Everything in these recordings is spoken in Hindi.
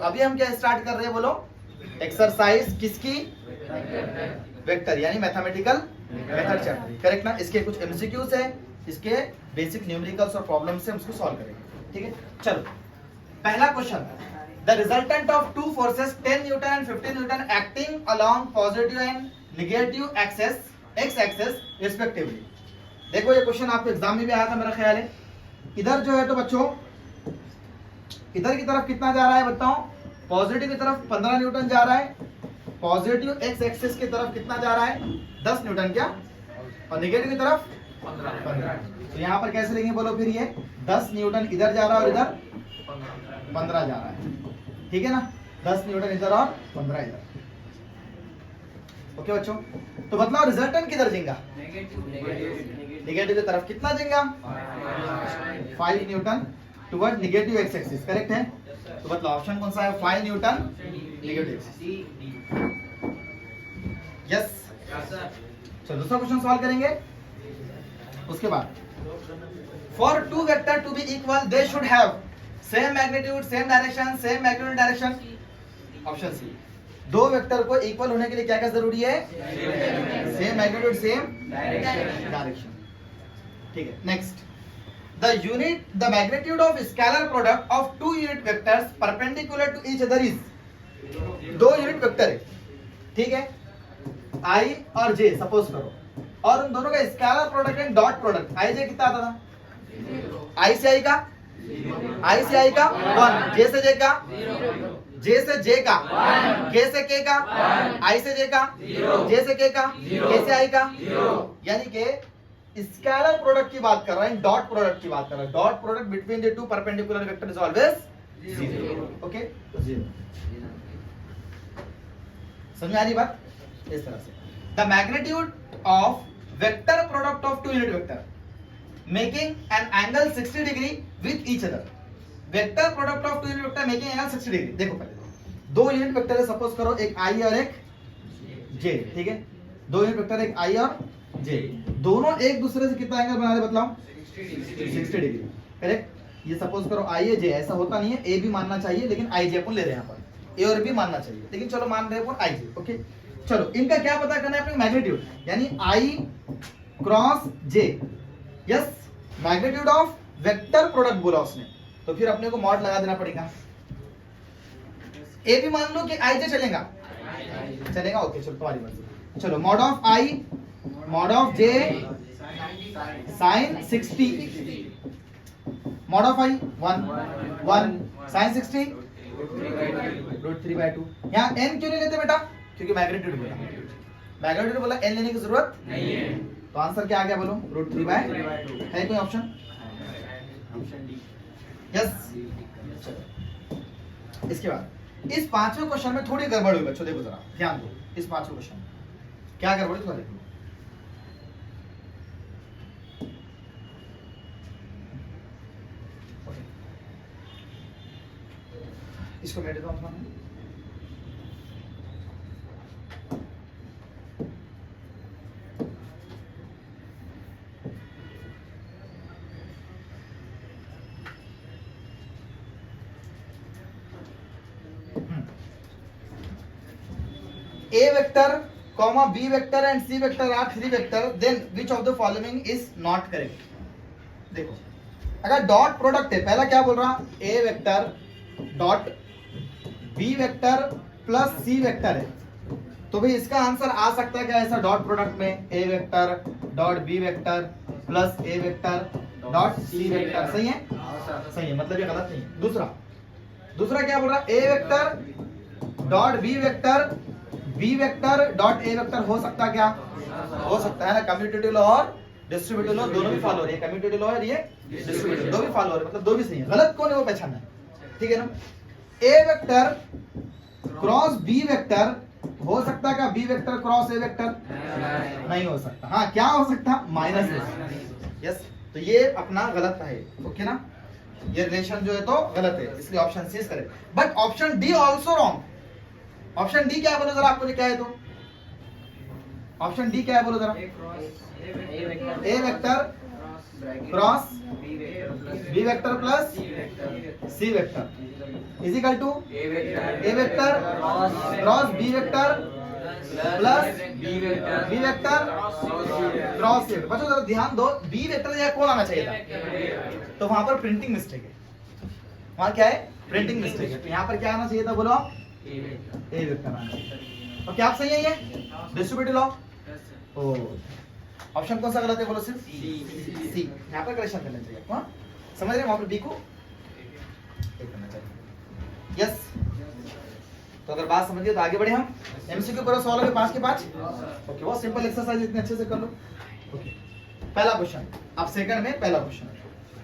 अभी हम क्या स्टार्ट कर रहे हैं बोलो, एक्सरसाइज किसकी, वेक्टर यानी मैथमेटिकल मेथड चैप्टर, करेक्ट ना। इसके कुछ एमसीक्यूज है, इसके बेसिक न्यूमेरिकल्स और प्रॉब्लम्स से हम इसको सॉल्व करेंगे, ठीक है। चलो पहला question, the resultant of two forces 10 newton and 15 newton acting along positive and negative axis X axis respectively. देखो ये क्वेश्चन आपके एग्जाम में भी आया था मेरा ख्याल है। इधर जो है तो बच्चों इधर की तरफ कितना जा रहा है बताओ, पॉजिटिव की तरफ 15 न्यूटन जा रहा है, पॉजिटिव एक्स एक्सिस की तरफ कितना जा रहा है 10 न्यूटन क्या, और नेगेटिव की तरफ 15। तो यहाँ पर कैसे लेंगे बोलो फिर, ये 10 न्यूटन इधर जा रहा है और इधर 15 जा रहा है, ठीक है ना, 10 न्यूटन इधर और 15 इधर। ओके बच्चों, तो बतलाओ रिजल्टेंट किधर देगा, नेगेटिव की तरफ कितना देगा 5 Newton toward negative x axis, correct है। तो मतलब ऑप्शन कौन सा है, 5 न्यूटन नेगेटिव एक्सिस, यस। चलो दूसरा क्वेश्चन सॉल्व करेंगे। उसके बाद for two vector to be equal they should have same magnitude same direction same magnitude direction. Option C, दो वेक्टर को इक्वल होने के लिए क्या क्या जरूरी है, सेम मैग्नीट्यूड सेम डायरेक्शन, ठीक है। Next, the magnitude of scalar product of two unit vectors perpendicular to each other is, दो यूनिट वेक्टर है, ठीक है, i और j सपोज करो, और उन दोनों का scalar product and dot product, i j कितना आता था, i से i का 1, j से j का, j से j का, k से k का, i से j का, j से k का, k से i का, यानी कि स्केलर प्रोडक्ट की बात कर रहे हैं, डॉट प्रोडक्ट की बात कर रहे हैं। Dot product between the two perpendicular vector is always 0, okay 0। समझ आ रही बात, इस तरह से the magnitude of vector product of two unit vector making an angle 60 degree with each other. Vector product of two unit vector making angle 60 degree. देखो पहले दो यूनिट वेक्टर है, सपोज करो एक i और एक j, ठीक है, दो यूनिट वेक्टर एक i और j, दोनों एक दूसरे से कितना एंगल बना रहे बताओ, 60 डिग्री, करेक्ट। ये सपोज करो i है j, ऐसा होता नहीं है, a भी मानना चाहिए लेकिन i j अपन ले रहे हैं यहाँ पर, a और b मानना चाहिए लेकिन चलो मान रहे हैं अपन i j, ओके। चलो इनका क्या पता करना है अपने, मैग्नीट्यूड यानी i cross j, yes, magnitude of vector product बोला उसने, तो फिर अपने को मॉड लगा देना पड़ेगा। a भी मान लो कि i j चलेगा, ओके चलो तुम्हारी मर्जी। चलो mod of i mod of j sin 60, mod of i 1 sin 60 √3/2। यहाँ n क्यों नहीं लेते बेटा, क्योंकि मैग्नीट्यूड बोला n लेने की जरूरत नहीं है, तो आंसर क्या आ गया बोलो, √3/2। है कोई ऑप्शन, यस। इसके बाद इस पांचवें क्वेश्चन में थोड़ी गड़बड़ हुई बच्चों, देखो जरा ध्यान दो, इस पांचवें क्वेश्चन में क्या गड़बड़ है थोड़ा देखो। इसको मैं देता हूं तुम्हारे, A vector, comma B vector and C vector are three vector, then which of the following is not correct? देखो अगर डॉट प्रोडक्ट है, पहला क्या बोल रहा, A vector dot B vector plus C vector है, तो भाई इसका आंसर आ सकता है क्या ऐसा, डॉट प्रोडक्ट में A vector dot B vector plus A vector dot C vector, सही है, सही है, मतलब ये गलत नहीं है। दूसरा क्या बोल रहा, A vector dot B vector B vector dot A vector हो सकता क्या, हो सकता है ना, कम्यूटेटिव लॉ और डिस्ट्रीब्यूटिव लॉ दोनों भी फॉलो हो रही है, कम्यूटेटिव लॉ और ये डिस्ट्रीब्यूटिव दो भी फॉलो हो रहे हैं, मतलब दो भी सही है, गलत कौन है वो पहचानना है, ठीक है ना। A vector cross B vector हो सकता क्या, B vector cross A vector नहीं हो सकता, हाँ क्या हो सकता, माइनस, यस, तो ये अपना गलत है, ओके ना, ये रिलेशन जो है तो गलत है, इसलिए option C is correct. But option D also wrong. Option D क्या है बोलो जरा, आपको क्या है, तो ऑप्शन डी क्या है बोलो जरा, A vector cross B vector plus C vector is equal to A vector cross B vector plus B vector cross C vector. बच्चों जरा ध्यान दो, बी वेक्टर यहाँ कौन आना चाहिए था, तो वहां पर प्रिंटिंग मिस्टेक है, वहां क्या है प्रिंटिंग मिस्टेक है, तो यहाँ पर क्या आना चाहिए था, बोलो ए वेक्टर आना चाहिए। और क्या आप सही है ये डिस्ट्रीब्यूटिव लॉ? ओ ऑप्शन कौन सा गलत है, बोलो सिर्फ सी। यहाँ पर करेक्शन करना चाहिए, हाँ समझ रहे हैं, वहां पर बी को करना चाहिए। यस, तो अगर बात समझिए तो आगे बढ़े हम। एमसीक्यू पर सॉल्व है 5 के 5। ओके, बहुत सिंपल एक्सरसाइज, इतने अच्छे से कर लो। ओके, पहला क्वेश्चन, अब सेकंड में पहला क्वेश्चन,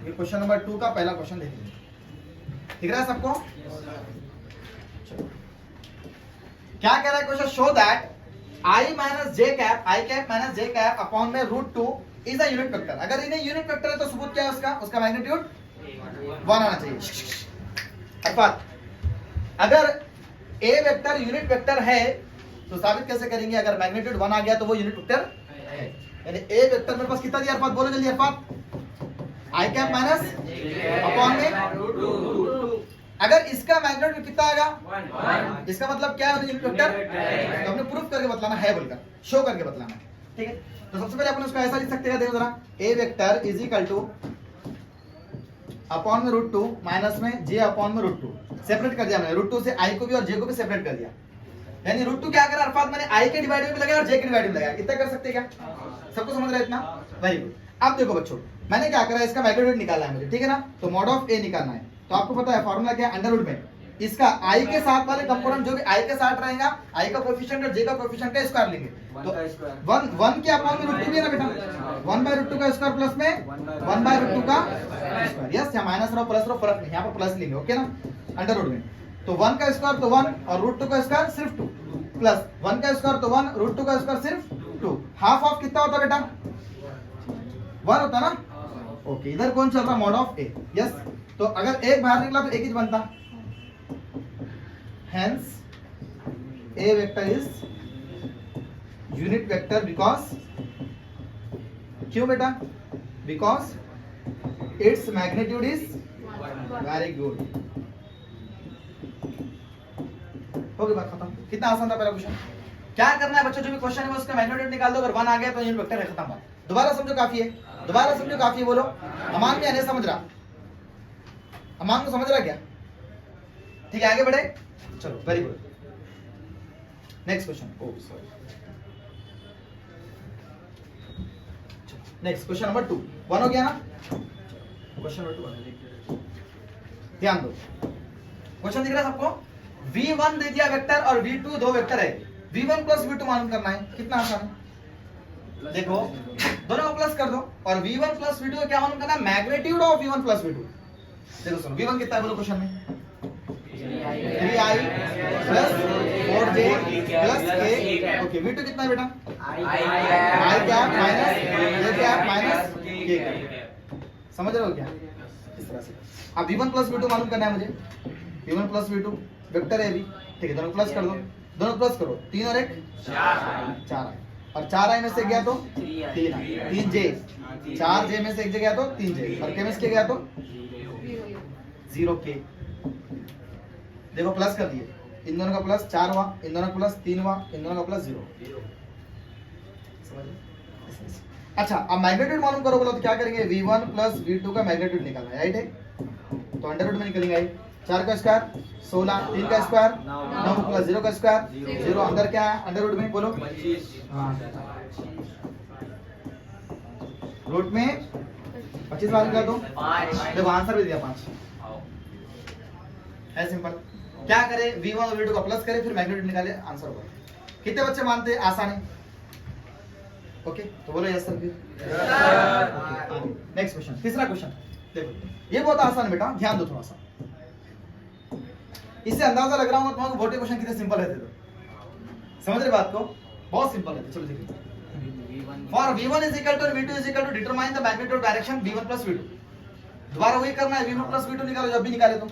ये क्वेश्चन नंबर 2 का पहला क्वेश्चन देख लीजिए, दिख रहा है सबको? क्या कह रहा है question? Show that i minus J cap I cap minus J cap upon में √2 इज अ यूनिट वेक्टर। अगर इन्हें यूनिट वेक्टर है तो सबूत क्या है उसका? उसका मैग्नीट्यूड 1 आना चाहिए। अर्थात अगर ए वेक्टर यूनिट वेक्टर है तो साबित कैसे करेंगे? अगर मैग्नीट्यूड 1 आ गया तो वो यूनिट वेक्टर है। यानी ए वेक्टर मेरे पास कितना दिया अर्थात, बोलो जल्दी अर्थात, आई कैप माइनस अपॉन में √2। अगर इसका मैग्नीट्यूड कितना आएगा, इसका मतलब क्या है यूनिट वेक्टर, तो हमने प्रूफ करके बतलाना है, बोलकर शो करके बतलाना है, ठीक है। तो सबसे पहले अपन उसको ऐसा लिख सकते हैं, देखो जरा, A vector is equal to upon में √2 माइनस में जे अपॉन में √2। सेपरेट कर दिया मैंने, √2 से आई को भी और जे को भी सेपरेट कर दिया। यानी √2 क्या करा अर्थात, मैंने आई के डिवाइड में लगाया और जे के डिवाइड में लगाया। इतना कर सकते हैं क्या? सबको समझ रहा है इतना? Very good. अब देखो बच्चों, मैंने क्या करा, इसका मैग्नीट्यूड निकालना है मुझे, ठीक है ना। तो मॉड ऑफ ए निकालना है, तो आपको पता है फॉर्मूला क्या है, अंडर रूट में इसका आई के साथ वाले कंपोनेंट जो भी आई के साथ रहेगा, आई का कोएफिशिएंट और जे का कोएफिशिएंट का स्क्वायर लेंगे। तो 1 के अपॉन में √2 भी है ना बेटा, 1/√2 का स्क्वायर प्लस में 1/√2 का स्क्वायर। यस, यहाँ माइनस रहो प्लस रहो फर्क नहीं, यहाँ पर प्लस लेंगे, ओके ना, अंडर रूट में। तो 1 का स्क्वायर तो 1 और √2 का स्क्वायर सिर्फ 2 प्लस 1 का स्क्वायर तो 1 √2 का स्क्वायर सिर्फ 2। हाफ ऑफ कितना होता बेटा? 1 होता ना। ओके, इधर कौन चल रहा? Mod of A. यस, तो अगर एक बाहर निकला तो एक ही बनता, hence a vector is unit vector because क्यों बेटा? because its magnitude is very good। हो गई बात खत्म। कितना आसान था पहला क्वेश्चन। क्या करना है बच्चों, जो भी क्वेश्चन है उसका मैग्नीट्यूड निकाल दो, अगर 1 आ गया तो यूनिट वेक्टर है, खत्म बात। दोबारा समझो काफी है, दोबारा समझो काफी है, बोलो अमान क्या नहीं समझ रहा, अमान को समझ रहा क्या? ठीक है, आगे बढ़े, चलो वेरी गुड। नेक्स्ट क्वेश्चन, ओ सॉरी, नेक्स्ट क्वेश्चन नंबर 2। 1 हो गया ना, क्वेश्चन नंबर 2 ध्यान दो। क्वेश्चन दिख रहा है सबको? v1 दे दिया वेक्टर और v2 दो वेक्टर है, v1 प्लस v2 मालूम करना है। कितना आसान है, देखो दोनों को प्लस कर दो और v1 प्लस v2 क्या मालूम करना है? Magnitude of v1 plus v2। देखो सुनो, v1 कितना है बोलो क्वेश्चन में? 3i plus 4j plus k। Okay, v2 कितना है बेटा? i cap minus j cap minus k cap. समझ रहे हो क्या? इस तरह से अब v1 प्लस v2 मालूम करना है मुझे। v1 प्लस v2 वेक्टर है अभी, ठीक है, दोनों प्लस कर दो, दोनों प्लस करो, 3 और 1 4 और 4i में से गया तो 3i, 3j 4j में से एक जगह तो 3j और k में से गया तो 0k। देखो प्लस कर दिए, इन दोनों का प्लस 4 हुआ, इन दोनों का प्लस 3 हुआ, इन दोनों का प्लस 0। अच्छा, अब मैग्नीट्यूड मालूम करो बोलो तो क्या करेंगे? v1 प्लस v2 का मैग्नीट्यूड निकालना है, राइट है? तो अंडर रूट में निकलेंगे, 4 का स्क्वायर 16, 3 का स्क्वायर 9 प्लस 0 का स्क्वायर 0, अंदर क्या है अंडर रूट में, बोलो रूट में 25 बार निकाल दो, देखो आंसर भी दिया 5 है, सिंपल। क्या करे? v1 और v2 का प्लस करे, फिर मैग्नीट्यूड निकाले, आंसर होगा। कितने बच्चे मानते हैं? आसान है, ओके, तो बोलो यस सर। नेक्स्ट क्वेश्चन, तीसरा क्वेश्चन देखो, ये बहुत आसान है बेटा, ध्यान दो थोड़ा सा। इससे अंदाजा लग रहा हूँ तुम्हारे बोटे क्वेश्चन कितने सिंपल रहते तो समझ रहे बात को? बहुत सिंपल रहते। चलो देखिए, for v1 is equal to v2 is equal to determine the magnitude direction v1 plus v2। दोबारा वही करना है, v1 प्लस v2 निकालो, जब भी निकाले तो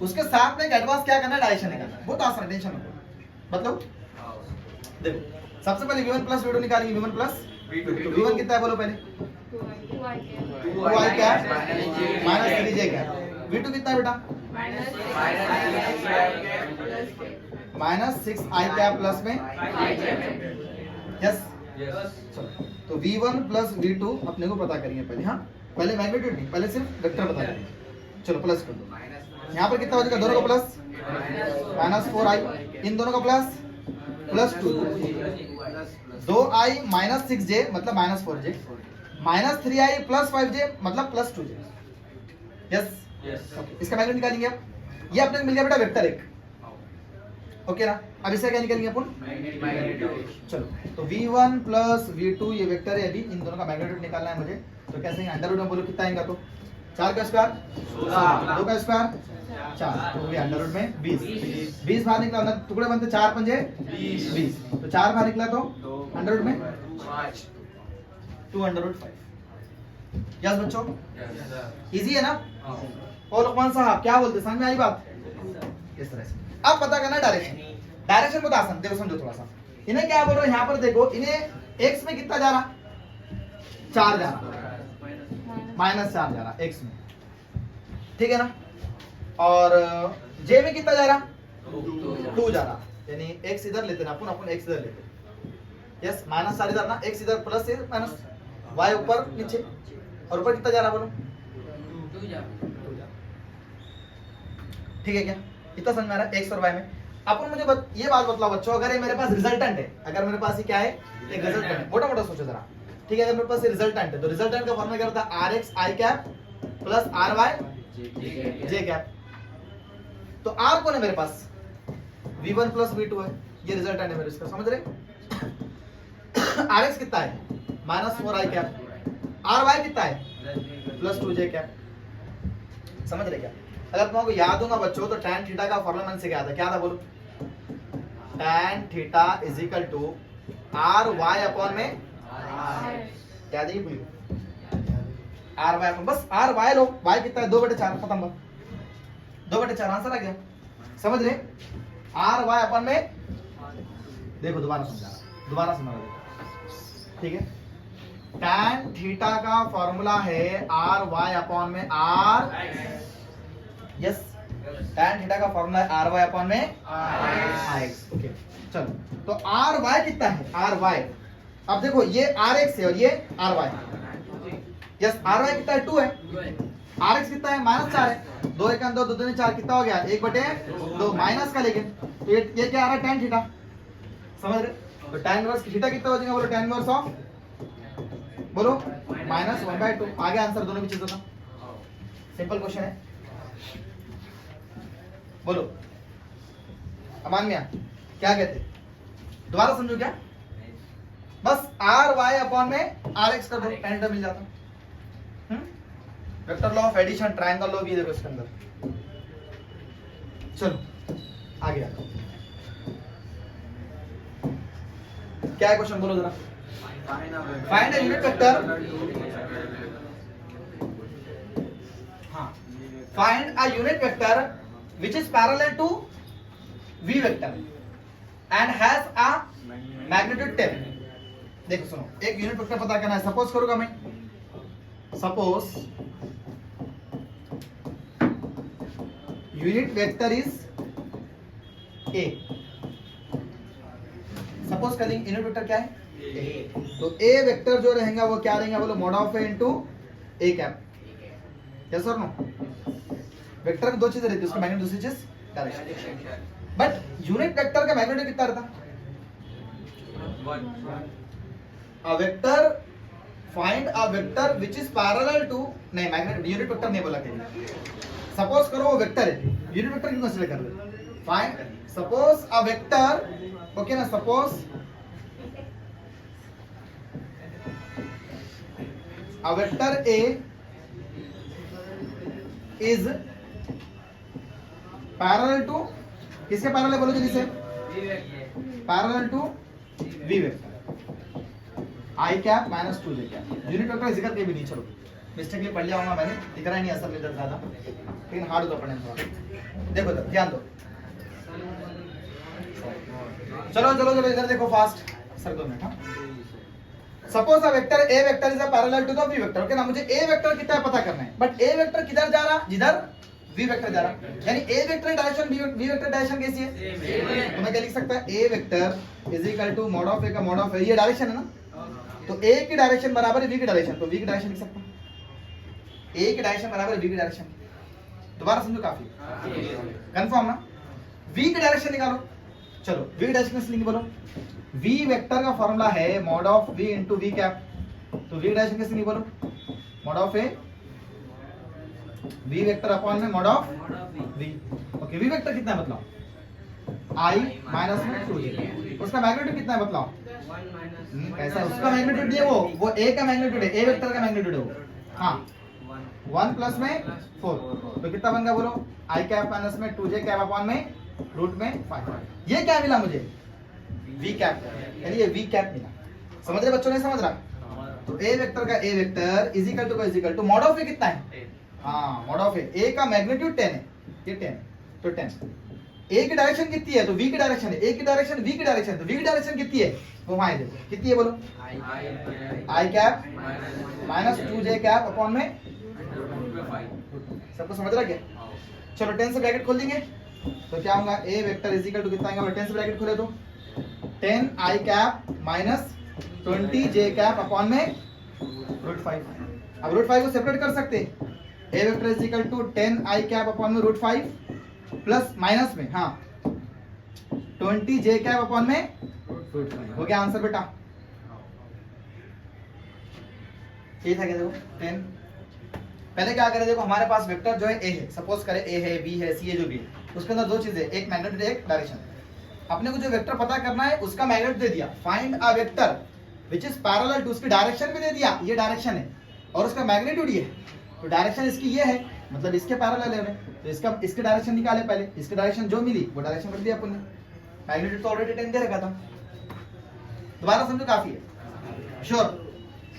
उसके साथ में एक एडवांस क्या करना है? डायरेक्शन निकालना है। बहुत आसान है, टेंशन मत लो। मतलब देखो, सबसे पहले v1 प्लस v2 निकालेंगे, v1 प्लस v2। तो v1 कितना है बोलो पहले? 2i cap minus 3j cap. v2 कितना है बेटा? माइनस 6i कैप प्लस में यस। चलो तो v1 प्लस v2 अपने को पता करेंगे पहले। हाँ पहले मैग्नीट्यूड नहीं, पहले सिर्फ वेक्टर बता देंगे। चलो प्लस कर दो। यहाँ पर कितना हो जाएगा? दोनों का प्लस माइनस 4i, इन दोनों का plus plus 2, 2i minus 6j मतलब minus 4j, minus 3i plus 5j मतलब प्लस 2j। यस इसका मैग्नीट्यूड निकालेंगे आप। ये अपने को मिल गया बेटा वेक्टर एक। ओके ना, अब इसका क्या निकालेंगे अपन? चलो तो v1 प्लस v2 ये वेक्टर है, अभी इन दोनों का मैग्नीट्यूड निकालना है मुझे। तो कैसे अंडर रूट में बोलो कितना आएगा? तो 4 का स्क्वायर 2 का स्क्वायर 4, तो ये अंडर रूट में 20 बाहर निकला ना, टुकड़े बनते 4 पंजे 20, तो 4 बाहर निकला तो अंडर रूट में 2 अंडर रूट 5। यस बच्चों इजी है ना? और लोकमान साहब क्या बोलते, समझ में आई बात? इस तरह से अब पता करना डायरेक्शन। डायरेक्शन बहुत आसान, देखो समझो थोड़ा सा। इन्हें क्या बोल रहे हो यहाँ पर देखो, इन्हें x में कितना जा रहा? 4 जा रहा, माइनस 4 जा रहा x में, ठीक है ना। और j में कितना जा रहा? 2 जा रहा, यानी x इधर लेते ना अपन x इधर लेते। यस माइनस 4 इधर ना, x इधर प्लस से माइनस, y ऊपर नीचे, और ऊपर कितना जा रहा बोलो? 2 जा रहा। ठीक है क्या? इतना समझ में आ रहा है x और y में। अपन मुझे ये बात बतलाओ बच्चों, अगर ये मेरे पास रिजल्टेंट है, अगर मेरे पास ये क्या है? एक रिजल्टेंट है। मोटा मोटा सोचो जरा, ठीक है। अगर मेरे पास ये रिजल्टेंट है तो रिजल्टेंट का फॉर्मूला क्या होता है? rx i cap plus ry j cap. तो r कौन है मेरे पास? v1 प्लस v2 है, ये रिजल्टेंट है मेरे इसका, समझ रहे? rx कितना है? माइनस 4i कैप, ry कितना है? Plus 2j cap. समझ रहे क्या? अगर तुमको याद होगा बच्चों तो tan थीटा का फॉर्मूला मैंने से क्या था? क्या था बोलो? tan theta is equal to r y upon में क्या दी भूल r y अपॉन, बस r y लो, y कितना है? 2/4 खत्म बात, 2/4 आंसर आ गया। समझ रहे? r y अपॉन में, देखो दोबारा समझा, ठीक है। tan थीटा का फॉर्मूला है r y अपॉन में r, यस tan थीटा का फॉर्मूला है r y अपॉन में rx। ओके चलो तो r y कितना है? r y, अब देखो ये rx है और ये r y, yes r y कितना है? 2 है, rx कितना है? माइनस 4 है, 2 1 2 2 2 4 कितना हो गया? 1/2 माइनस का, लेकिन तो ये क्या आ रहा है? tan theta. समझ रहे? तो tan इनवर्स थीटा कितना हो जाएगा बोलो? tan इनवर्स ऑफ बोलो माइनस 1/2। आगे आंसर दोनों भी चीजों का, सिंपल क्वेश्चन है। बोलो अमान मियां क्या कहते? दोबारा समझो क्या? बस आर वाई अपॉन में आर एक्स कर दो, एंड मिल जाता। Vector law of addition, triangle law भी देखो इसके अंदर। चलो आगे आओ, क्या है क्वेश्चन बोलो जरा। फाइंड अ यूनिट वेक्टर, हाँ find a unit vector which is parallel to v vector and has a magnitude 10। देखो सुनो, एक यूनिट वेक्टर पता करना है। सपोज करूंगा मैं, suppose unit vector is a। Suppose कर लेंगे यूनिट वेक्टर क्या है? a। तो a वेक्टर जो रहेगा वो क्या रहेगा बोलो? Mod of a into a cap. Yes और नो? वेक्टर में दो चीजें रहती है, उसका मैग्नीट्यूड, दूसरी चीज डायरेक्शन। बट यूनिट वेक्टर का मैग्नीट्यूड कितना रहता? 1। A vector, find a vector which is parallel to, नहीं मैग्नीट्यूड यूनिट वेक्टर नहीं बोला कहीं। सपोज करो वो वेक्टर है, यूनिट वेक्टर क्यों कंसीडर कर रहे? Find suppose a vector, okay ना, suppose a vector A is parallel to, किसके पैरेलल बोलो जल्दी से? Parallel to V vector I cap minus 2j cap. Unit vector जिक्र के भी नहीं, चलो मिस्टेकली पढ़ लिया होगा मैंने, दिख रहा ही नहीं असल में इधर ज्यादा, लेकिन हार्ड होता पढ़ने में। देखो इधर ध्यान दो, चलो चलो चलो इधर देखो फास्ट सर, 2 मिनट। हाँ suppose a vector A vector is a parallel to the B vector, okay ना। मुझे ए वेक्टर कितना है पता करना है, बट ए वेक्टर किधर जा रहा, जिधर वी वेक्टर जा रहा, यानी A vector direction V vector direction कैसी है, तो मैं क्या लिख सकता है, A vector is equal to mod of A का मॉड ऑफ ए, ये डायरेक्शन है ना, तो ए की डायरेक्शन बराबर है वी की डायरेक्शन, तो वी की डायरेक्शन लिख सकता हूं, ए की डायरेक्शन बराबर है वी की डायरेक्शन। दोबारा समझो, काफी कंफर्म ना। वी की डायरेक्शन निकालो, चलो वी की डायरेक्शन कैसे लिखेंगे बोलो, वी वेक्टर का फॉर्मूला है mod of V into V cap, तो वी की डायरेक्शन कैसे लिखेंगे बोलो, mod of A V vector upon में mod of V, okay. V vector कितना है बताओ, आई माइनस में 2j, उसका मैग्नीट्यूड कितना है बताओ, कैसा उसका मैग्नीट्यूड है, वो ए का मैग्नीट्यूड है, ए वेक्टर का मैग्नीट्यूड है वो, हाँ 1 प्लस में 4, तो कितना बन गया बोलो, आई कैप माइनस में 2j कैप अपॉन में रूट में 5, ये क्या मिला मुझे, वी कैप, यानी ये वी कैप मिला। समझ रहे बच्चों, नहीं समझ रहा, तो ए वेक्टर का A vector is equal to mod of A कितना है, हाँ मॉड ऑफ ए का मैग्नीट्यूड 10 है, ये 10, तो 10, ए की डायरेक्शन कितनी है, तो वी की डायरेक्शन है, ए की डायरेक्शन वी की डायरेक्शन, तो वी की डायरेक्शन कितनी है, वो वहां देखो कितनी है बोलो, I cap minus 2j cap upon में, सबको समझ रहा क्या, चलो 10 से ब्रैकेट खोल देंगे, तो क्या होगा, A vector is equal to कितना आएगा, 10 से ब्रैकेट खोले तो 10 I cap minus 20j cap upon में रूट 5, अब रूट 5 को सेपरेट कर सकते हैं, A vector is equal to 10 I cap upon में रूट 5 प्लस माइनस में, हाँ 20j कैप अपॉन में रूट 5, हो गया आंसर बेटा, ये था क्या, देखो 10, पहले क्या करें, देखो हमारे पास वेक्टर जो है ए है, सपोज करें ए है, बी है, सी है, जो भी है, उसके अंदर दो चीजें, एक मैग्नीट्यूड एक डायरेक्शन, अपने को जो वेक्टर पता करना है उसका मैग्नीट्यूड दे दिया, find a vector which is parallel to, उसकी डायरेक्शन भी दे दिया, ये डायरेक्शन है और उसका मैग्नीट्यूड ये है, तो डायरेक्शन इसकी ये है, मतलब इसके पैरेलल है, तो इसकी डायरेक्शन निकाले, पहले इसकी डायरेक्शन जो मिली वो डायरेक्शन बदल दिया अपन ने, मैग्नीट्यूड तो ऑलरेडी 10 दे रखा था, दोबारा समझो, काफी है, श्योर,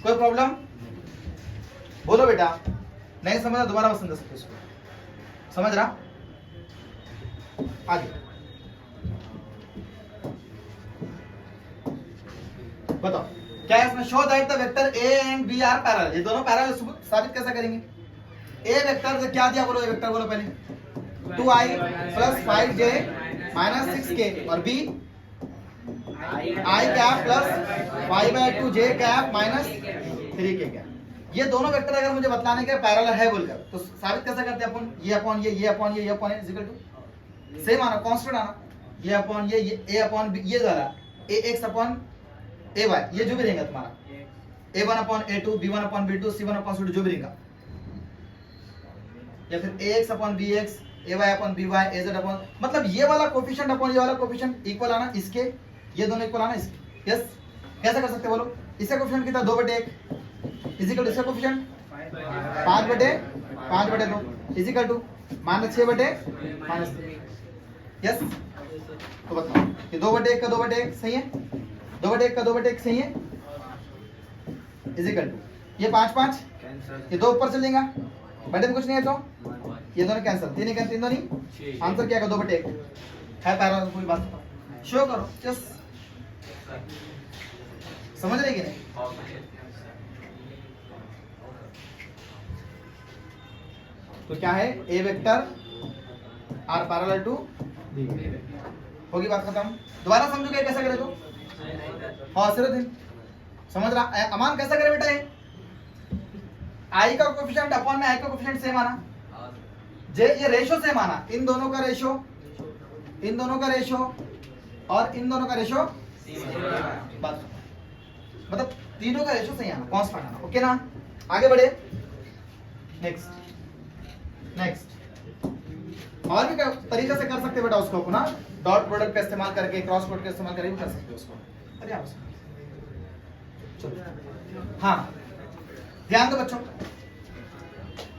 कोई प्रॉब्लम बोलो बेटा, नहीं समझा दोबारा समझ सकते इसको, समझ रहा, आगे बताओ क्या है इसमें, show that the vector A and B are parallel, ये दोनों पैरेलल साबित कैसे करेंगे, ए वेक्टर से क्या दिया बोलो, ए वेक्टर बोलो पहले 2i plus 5j minus 6k, और B I cap plus 5/2j cap minus 3k cap, ये दोनों वेक्टर अगर मुझे बतलाने के पैरेलल है बोलकर, तो साबित कैसे करते हैं अपन, ये अपॉन ये अपॉन ये upon is equal to same आना, कांस्टेंट आना, ये अपॉन ये ए अपॉन बी, ये जरा ax अपॉन ay, ये जो भी रहेगा तुम्हारा, a1 upon a2, b1 upon b2, c1 upon c2, जो भी रहेगा, या फिर ax upon bx, ay upon by, az upon, मतलब ये वाला कोफिशिएंट अपॉन ये वाला कोफिशिएंट इक्वल आना, इसके ये दोनों इक्वल आना इसके, यस, कैसे कर सकते बोलो, इसका कोफिशिएंट कितना 2/1 इज इक्वल टू इसका coefficient 5/2 is equal to minus 6/-3, yes, तो बताओ ये 2/1 का 2/1 सही है, 2/1 का 2/1 सही है, इज इक्वल टू ये 5 ये 2 ऊपर चल जाएगा, बटे में कुछ नहीं है तो ये दोनों कैंसिल, 3 का 3 दो नहीं, आंसर क्या होगा 2/1 है पैरेलल, कोई बात शो करो, यस, समझ रहे कि नहीं, तो क्या है, A vector are parallel to B, होगी बात खत्म, दोबारा समझोगे कैसा करे तो, हाँ सिर्फ समझ रहा, अमान कैसा करे बेटा, ये आई का कोफिशिएंट अपॉन में आई का कोफिशिएंट सेम आना, जे ये रेशो सेम आना, इन दोनों का रेशो, इन दोनों का रेशो और इन दोनों का रेशो, बस मतलब तीनों का रेशो सही आना, कांस्टेंट आना, ओके ना, आगे बढ़े, नेक्स्ट और भी तरीके से कर सकते बेटा उसको ना, डॉट प्रोडक्ट का इस्तेमाल करके, क्रॉस प्रोडक्ट का इस्तेमाल करके भी कर सकते हो उसको, अरे आप चलो, हाँ ध्यान दो बच्चों,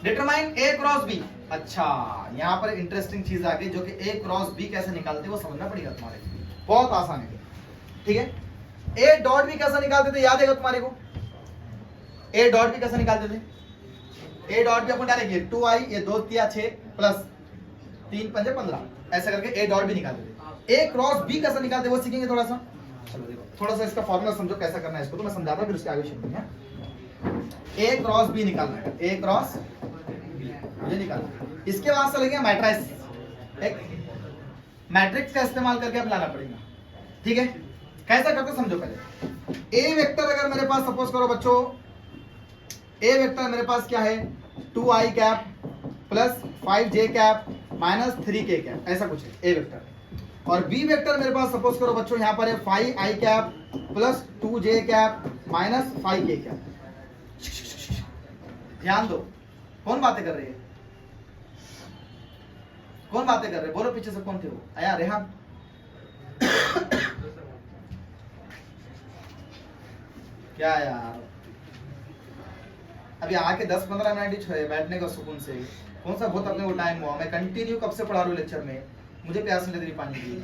डिटरमाइन ए क्रॉस बी, अच्छा यहाँ पर इंटरेस्टिंग चीज आ गई, जो कि ए क्रॉस बी कैसे निकालते वो समझना पड़ेगा तुम्हारे, बहुत आसान है, ठीक है, ए डॉट बी कैसे निकालते थे याद है तुम्हारे को, ए डॉट बी कैसे निकालते थे, ए डॉट बी अपन डालेंगे 2i, ये 2 3 6 प्लस 3 5 15, ऐसा करके ए डॉट बी निकालते थे, ए क्रॉस बी कैसे निकालते वो सीखेंगे थोड़ा सा, चलो देखो थोड़ा सा इसका फॉर्मूला समझो कैसा करना है इसको, तो मैं समझाता फिर उसके आगे चलते हैं। ए क्रॉस बी निकालना है, ए क्रॉस बी ये निकालना। इसके बाद से लेंगे मैट्रिक्स, एक मैट्रिक्स का इस्तेमाल करके अब लाना पड़ेगा, ठीक है। कैसा करते समझो पहले। ए वेक्टर अगर मेरे पास सपोज करो बच्चों, ए वेक्टर मेरे पास क्या है 2i cap plus 5j cap minus 3k cap, ऐसा कुछ है ए वेक्टर। और बी वेक्टर मेरे पास सपोज करो बच्चों यहाँ पर है 5i cap plus 2j cap minus 5k cap. ध्यान दो, कौन बातें कर रही है, कौन बातें कर रहे हैं, बोलो पीछे से कौन थे वो, आया रेहान। क्या यार अभी आके 10-15 मिनट ही छोड़े बैठने का सुकून से, कौन सा बहुत अपने को टाइम हुआ, मैं कंटिन्यू कब से पढ़ा रहा हूँ लेक्चर में, मुझे प्यास नहीं लग रही पानी की।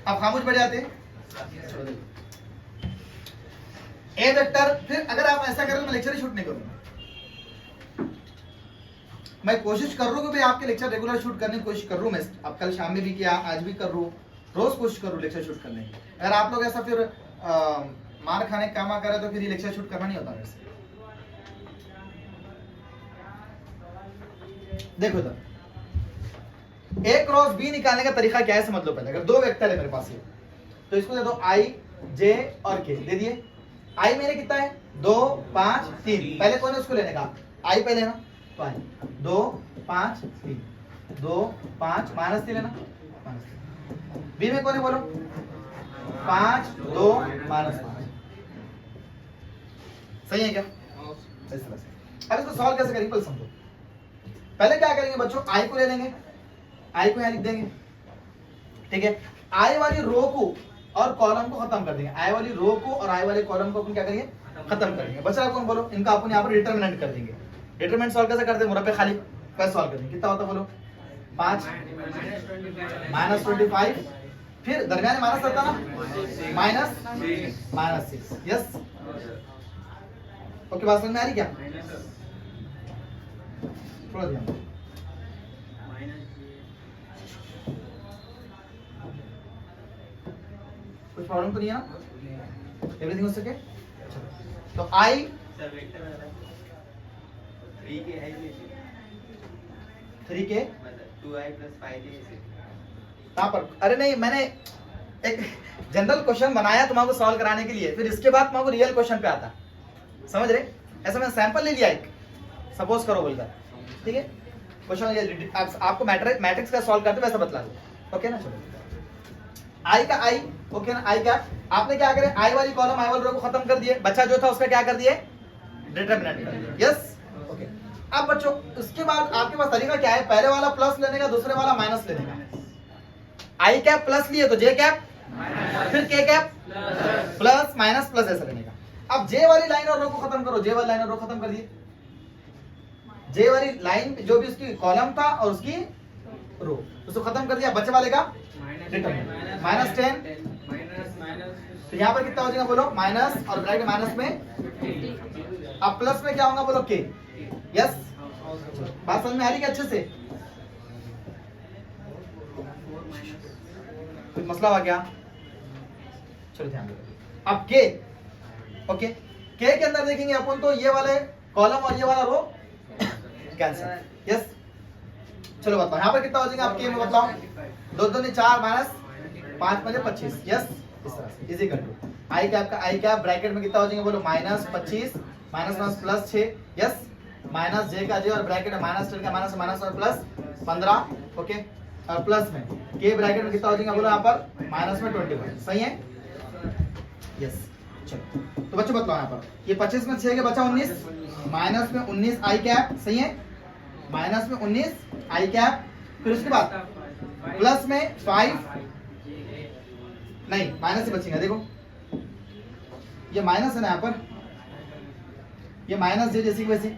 आप खामोश बैठ जाते। ए वेक्टर, फिर अगर आप ऐसा करें तो मैं लेक्चर ही शूट नहीं करूंगा। मैं कोशिश कर रहा हूँ कि भाई आपके लेक्चर रेगुलर शूट करने की कोशिश कर रहा हूँ मैं, अब कल शाम में भी किया, आज भी कर रहा हूँ, रोज कोशिश कर रहा हूँ लेक्चर शूट करने की। अगर आप लोग ऐसा फिर मार खाने का काम करे तो फिर ये लेक्चर शूट करना नहीं होता वैसे। देखो तो ए क्रॉस बी निकालने का तरीका क्या है समझ लो पहले। अगर दो वेक्टर है मेरे पास ये, तो इसको दे दो i j और k दे दिए। i मेरे कितना है 2 5 3, पहले कौन है उसको लेने का, i पहले ना, तो i 2 5 3 2 5 माइनस 3 लेना, बी में कौन है बोलो 5 2 माइनस 5, सही है क्या, इस तरह से। अब इसको सॉल्व कैसे करेंगे पहले समझो। पहले क्या करेंगे बच्चों, i को ले लेंगे, i को यहां लिख देंगे, ठीक है। i वाली रो को और कॉलम को खत्म कर देंगे, i वाली रो को और i वाले कॉलम को अपन क्या करेंगे खत्म करेंगे। बचा कौन बोलो, इनका अपन यहाँ पर डिटरमिनेंट कर देंगे। डिटरमिनेंट सॉल्व कैसे करते हैं, मुरब्बे खाली कैसे सॉल्व करेंगे, कितना होता है बोलो 5 माइनस 25, फिर दरमियान माइनस आता ना माइनस 6, यस ओके। बात समझ में आ रही क्या, थोड़ा ध्यान दो। कुछ प्रॉब्लम तो नहीं है ना, एवरीथिंग हो सके। तो i 3k 2i plus 5j कहाँ पर, अरे नहीं मैंने एक जनरल क्वेश्चन बनाया तुम्हारे सॉल्व कराने के लिए, फिर इसके बाद तुम्हारे रियल क्वेश्चन पे आता, समझ रहे। ऐसा मैंने सैंपल ले लिया एक, सपोज करो बोलकर, ठीक है। क्वेश्चन आपको मैट्रिक्स का सॉल्व करते वैसा बतला दो, ओके ना। चलो i का i, ओके ना, i क्या आपने क्या करे, i वाली कॉलम i वाली रो को खत्म कर दिए, बच्चा जो था उसका क्या कर दिए डिटरमिनेंट कर दिया, यस ओके। अब बच्चों उसके बाद आपके पास तरीका क्या है, पहले वाला प्लस लेने का, दूसरे वाला माइनस लेने का। i कैप प्लस लिए तो j कैप, फिर k cap plus minus plus ऐसा लेने का। अब j वाली लाइन और रो को खत्म करो, j वाली लाइन और रो खत्म कर दिए, j वाली लाइन जो भी उसकी कॉलम था और उसकी रो उसको खत्म कर दिया, बच्चे वाले का डिटरमिनेंट माइनस 10, तो यहाँ पर कितना हो जाएगा बोलो माइनस, और ब्रैकेट माइनस में, अब प्लस में क्या होगा बोलो k, यस बात समझ में आ रही है अच्छे से, कुछ मसला हुआ क्या, चलो ध्यान दो। अब k, ओके k के अंदर देखेंगे अपन तो ये वाले कॉलम और ये वाला रो कैंसिल, यस चलो बताओ यहाँ पर कितना हो जाएगा, आप k में बताओ 2 2 4 माइनस 5 5 25, यस इस तरह से इजी कर दो। i कैप का i कैप ब्रैकेट में कितना हो जाएगा बोलो minus 25 minus minus plus 6, yes minus j का j और ब्रैकेट में माइनस 10 का माइनस माइनस और प्लस 15, ओके। और प्लस में k ब्रैकेट में कितना हो जाएगा बोलो यहाँ पर माइनस में 21, सही है, यस चलो। तो बच्चों बताओ यहाँ पर ये 25 में 6 के बचा 19, माइनस में 19 i कैप, सही है माइनस में 19 i कैप, फिर उसके बाद प्लस में 5 नहीं माइनस से बचेगा, देखो ये माइनस है ना यहाँ पर, ये माइनस j जैसी वैसी,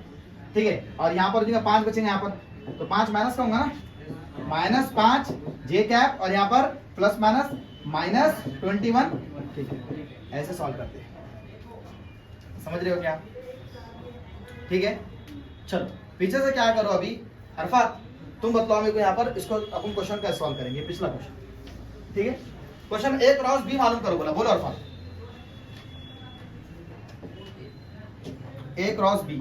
ठीक है। और यहाँ पर 5 बचेंगे यहाँ पर, तो 5 माइनस का होगा ना, माइनस 5 j कैप और यहाँ पर प्लस माइनस माइनस 21, ठीक है। ऐसे सॉल्व करते हैं, समझ रहे हो क्या, ठीक है। चलो पीछे से क्या करो अभी, अरफात तुम बतलाओ मेरे को यहाँ पर इसको अपन क्वेश्चन कैसे सॉल्व करेंगे, पिछला क्वेश्चन ठीक है। क्वेश्चन ए क्रॉस बी मालूम करो बोला, बोलो अरफान। ए क्रॉस बी,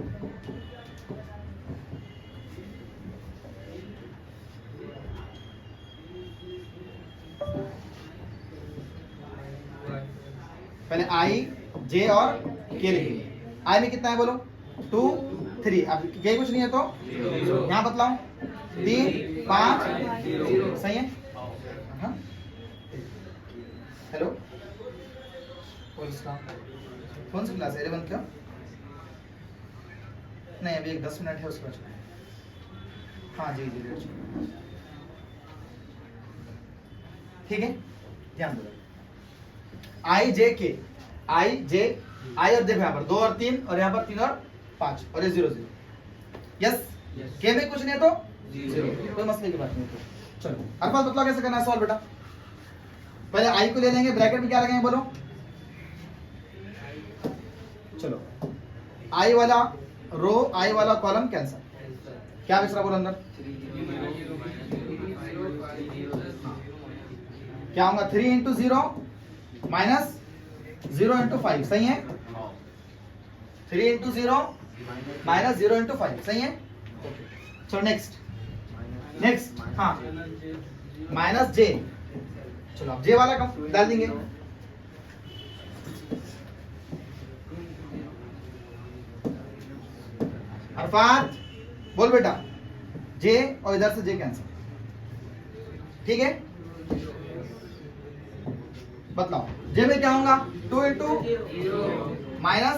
पहले आई जे और के लिखेंगे। आई में कितना है बोलो, 2 3, अब के कुछ नहीं है तो यहां बतलाओ 3 5 सही है। हाँ? हेलो कौन सी क्लास है, 11 क्या? नहीं अभी एक 10 मिनट है उसके बाद। हाँ जी जी ठीक है, ध्यान दो। आई जे के, आई जे आई और देखो यहाँ पर 2 और 3 और यहाँ पर 3 और 5 और ये 0 0। यस, के में कुछ नहीं है तो 0, कोई मसले की बात नहीं। तो चलो अरफात बताओ कैसे करना है सॉल्व बेटा। पहले आई को ले लेंगे, ब्रैकेट में क्या लगाएंगे बोलो। चलो आई वाला रो आई वाला कॉलम कैंसल, क्या बच रहा बोलो अंदर, क्या होगा 3 इंटू 0 माइनस 0 इंटू 5 सही है। 3 इंटू 0 माइनस 0 इंटू 5 सही है। चलो नेक्स्ट हाँ माइनस जे, चलो अब जे वाला कम डाल देंगे। अरफात बोल बेटा, जे और इधर से जे कैंसिल, ठीक है। बतलाओ जे में क्या होगा, 2 इंटू माइनस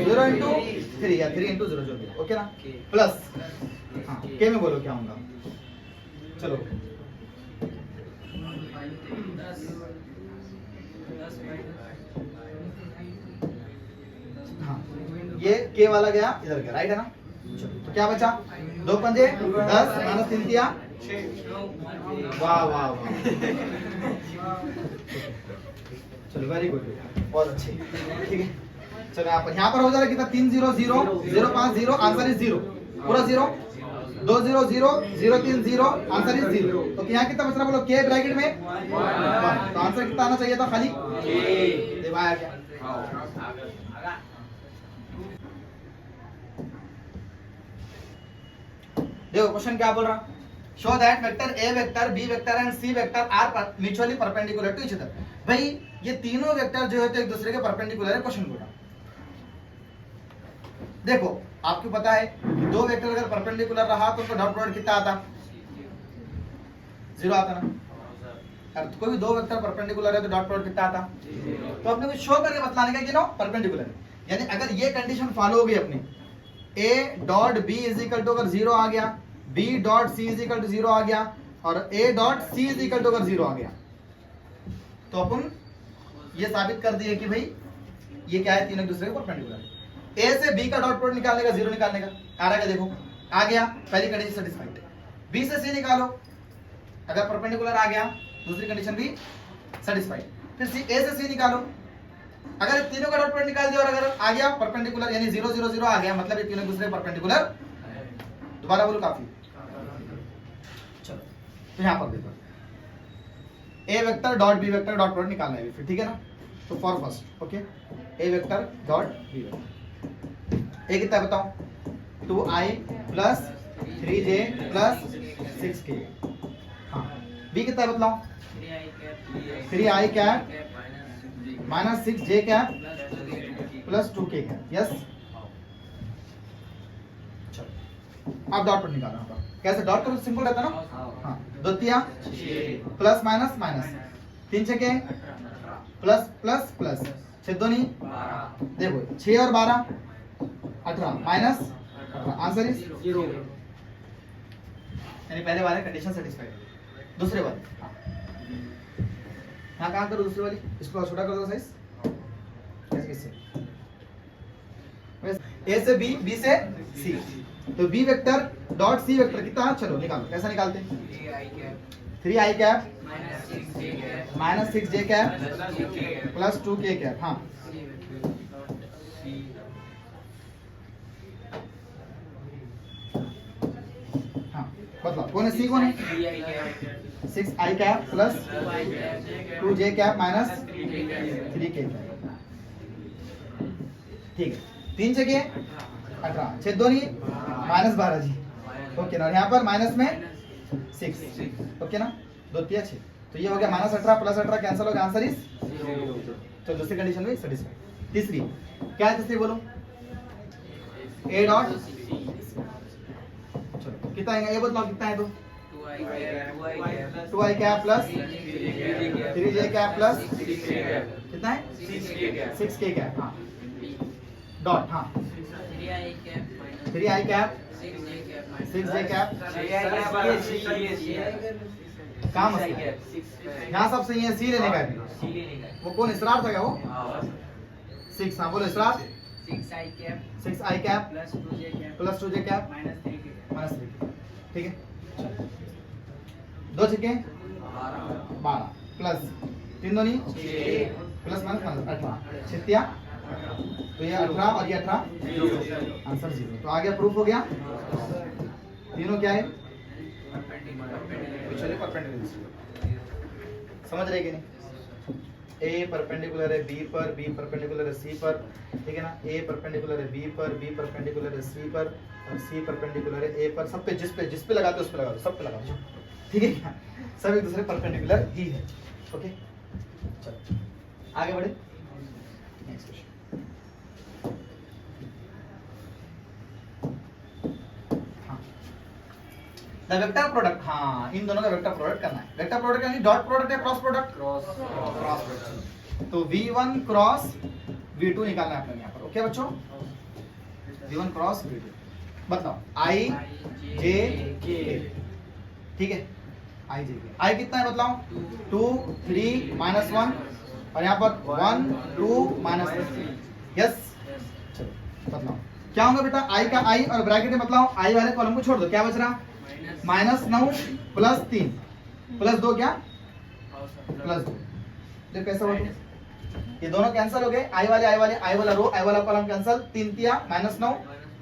0 इंटू 3 या 3 इंटू 0 जो भी, ओके ना, प्लस हाँ के में बोलो क्या होगा। चलो हाँ ये के वाला गया इधर गया, राइट है ना। चलो तो क्या बचा, 2 पंजे 10 माइनस 3 दिया, वाह वाह वाह चलो वेरी गुड, बहुत अच्छे, ठीक है। चलो यहाँ पर हो जाएगा कितना, 3 0 0 0 5 0, आंसर इज 0, पूरा 0, 2 0 0 0 3 0, आंसर इज 0। तो यहाँ कितना बच रहा बोलो, के ब्रैकेट में 1, तो आंसर कितना आना चाहिए था, खाली देखो आया क्या। देखो क्वेश्चन क्या बोल रहा, show that vector A vector B vector and C vector are mutually perpendicular to each other. भाई ये तीनों वेक्टर जो है तो एक दूसरे के परपेंडिकुलर है। क्वेश्चन बोला देखो, आपको पता है दो वेक्टर अगर परपेंडिकुलर रहा तो उनका डॉट प्रोडक्ट कितना आता, 0 आता ना। अगर कोई भी दो वेक्टर परपेंडिकुलर है तो डॉट प्रोडक्ट कितना आता, तो अपने को शो करके बतलाने का कि नो परपेंडिकुलर है। यानी अगर ये कंडीशन फॉलो होगी अपनी, a dot b is equal to अगर 0 आ गया, b dot c is equal to 0 आ गया और a dot c is equal to अगर 0 आ गया, तो अपन ये साबित कर दिए कि भाई ये क्या है, तीनों एक दूसरे के परपेंडिकुलर है। a से b का डॉट प्रोडक्ट निकालने का, 0 निकालने का आ रहा है, देखो आ गया, पहली कंडीशन सेटिस्फाइड। b से c निकालो, अगर परपेंडिकुलर आ गया दूसरी कंडीशन भी सेटिस्फाइड। फिर a से c निकालो, अगर तीनों का डॉट प्रोडक्ट निकाल दिया और अगर आ गया परपेंडिकुलर यानी 0 0 0 आ गया, मतलब ये तीनों एक दूसरे परपेंडिकुलर। दोबारा बोलो काफी। चलो तो यहां पर देखो a vector dot b vector dot product निकालना है फिर, ठीक है ना। तो for first okay, a vector dot b vector, a कितना है बताओ, 2i plus 3j plus 6k। हाँ b कितना है बतलाओ, 3i cap minus 6j cap plus 2k cap. Yes चलो अब डॉट पर निकालना होगा, कैसे डॉट करो, सिंपल रहता है ना। हाँ द्वितीया प्लस माइनस माइनस, 3 छके प्लस प्लस प्लस, 6 दूनी देखो 6 और 12 18 माइनस 18, आंसर इज 0। यानी पहले वाले कंडीशन सेटिस्फाइड। दूसरे वाले हाँ कहाँ करो, दूसरी वाली इसको छोटा कर दो साइज, कैसे ए से बी, बी से सी, तो B vector dot C vector कितना, चलो निकालो, कैसा निकालते हैं, 3i cap minus 6j cap plus 2k cap. हाँ हाँ बतलाओ कौन है, सी कौन है, 6i cap plus 2j cap minus 3k cap, ठीक है। 3 जगह 18, 6 2 नहीं माइनस 12 जी, ओके ना। यहाँ पर माइनस में 6, ओके ना, 2 3 6, तो ये हो गया माइनस 18 प्लस 18 कैंसिल हो गया, आंसर इज 0। तो दूसरी कंडीशन में सेटिस्फाई। तीसरी क्या है, तीसरी बोलो, ए डॉट, चलो कितना आएगा ये बताओ, कितना है, तो 2i cap plus 3j cap plus कितना है 6k कैप, हाँ डॉट, हाँ 3i कैप 6j कैप, काम यहाँ सब सही है, सी लेने का है, वो कौन इसरार था क्या वो, 6, हाँ बोलो इसरार, 6i cap plus 2j cap minus 3k, ठीक है। 2 छक्के 12 प्लस 3 दूनी प्लस माइनस 18, 6 तो ये 18 और ये 18, आंसर 0। तो आगे प्रूफ हो गया, तीनों क्या है, परपेंडिकुलर, समझ रहे कि नहीं, ए परपेंडिकुलर है बी पर, बी परपेंडिकुलर है सी पर, ठीक है ना, ए परपेंडिकुलर है बी पर, बी परपेंडिकुलर है सी पर, और सी परपेंडिकुलर है ए पर, सब पे जिस पे लगाते हो उस पे लगा दो, सब पे लगा दो, ठीक है क्या, सब एक दूसरे परपेंडिकुलर ही है, ओके। चलो आगे बढ़े, नेक्स्ट क्वेश्चन। हाँ द वेक्टर प्रोडक्ट, हाँ इन दोनों का वेक्टर प्रोडक्ट करना है। वेक्टर प्रोडक्ट यानी डॉट प्रोडक्ट या क्रॉस प्रोडक्ट, क्रॉस प्रोडक्ट। तो v1 क्रॉस v2 निकालना है अपने यहाँ पर, ओके बच्चों, v1 क्रॉस v2, बताओ i j k, ठीक है, i j k, i कितना है बताओ, 2 3 -1, और यहाँ पर 1 2 -3, यस। चलो बताओ क्या होगा बेटा, i का i और ब्रैकेट में बताओ, i वाले कॉलम को छोड़ दो, क्या बच रहा, -9 प्लस 3 प्लस 2, क्या प्लस 2, देखो कैसा हुआ, ये दोनों कैंसिल हो गए, i वाला रो, i वाला कॉलम कैंसिल, 3 तिया -9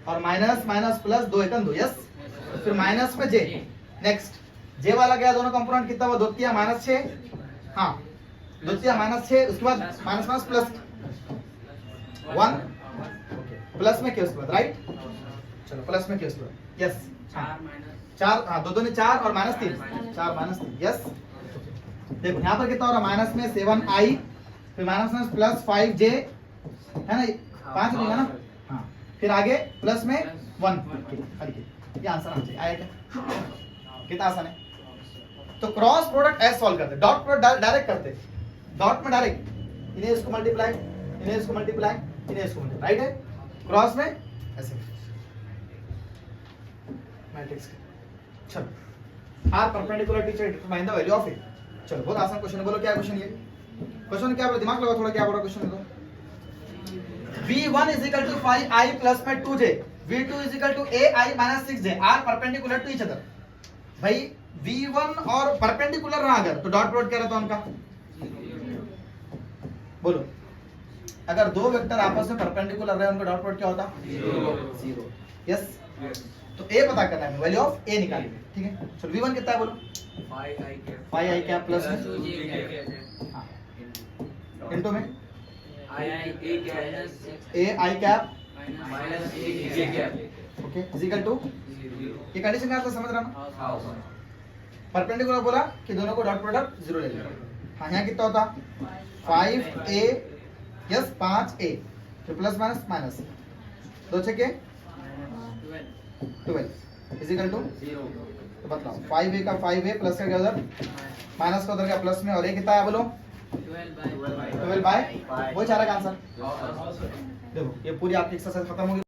और माइनस माइनस प्लस 2 एकन 2, यस। फिर माइनस में j, नेक्स्ट j वाला गया, दोनों कंपोनेंट कितना हुआ, 2 तिया -6, हाँ 2 तिया -6, उसके बाद माइनस माइनस प्लस 1, प्लस में क्या उसके बाद, राइट, चलो प्लस में क्या उसके बाद, यस 4, हाँ 2 2 4 और -3, 4 -3, यस। देखो यहाँ पर कितना हो रहा, माइनस में 7i, फिर माइनस में प्लस 5j है ना, 5 देगा ना, हाँ फिर आगे प्लस में 1, ये आंसर आना चाहिए, आया क्या, कितना आसान है। तो क्रॉस प्रोडक्ट ऐसे सॉल्व करते, डॉट प्रोडक्ट डायरेक्ट करते, डॉट में डायरेक्ट इन्हें इसको मल्टीप्लाई, इन्हें इसको मल्टीप्लाई, इन्हें इसको मल्टीप्लाई, राइट है। क्रॉस में ऐसे मैट्रिक्स, चलो are perpendicular teacher determine the value of A, चलो बहुत आसान क्वेश्चन है, बोलो क्या क्वेश्चन, ये क्वेश्चन क्या बोला, दिमाग लगाओ थोड़ा, क्या बोला क्वेश्चन में, तो v1 is equal to 5i plus में 2j, v2 is equal to ai minus 6j are perpendicular to each other। भाई v1 और परपेंडिकुलर रहा अगर, तो डॉट प्रोडक्ट क्या रहता है उनका, बोलो अगर दो वेक्टर आपस में परपेंडिकुलर रहे उनका डॉट प्रोडक्ट क्या होता, 0, यस। तो a पता करना है, वैल्यू ऑफ a निकालिए, ठीक है। चलो v1 कितना है बोलो, 5i कैप प्लस इनटू में ai cap okay is equal to, ये कंडीशन क्या समझ रहा ना, परपेंडिकुलर बोला कि दोनों को डॉट प्रोडक्ट 0 ले लेना, हाँ यहाँ कितना होता 5a, यस 5a, फिर प्लस माइनस माइनस 2 छक्के 12 इज इक्वल टू 0। तो बताओ 5a का 5a प्लस का क्या उधर माइनस का उधर का प्लस में, और ये कितना है बोलो 12 बाय, वो चारा का आंसर। देखो ये पूरी आपकी एक्सरसाइज खत्म होगी।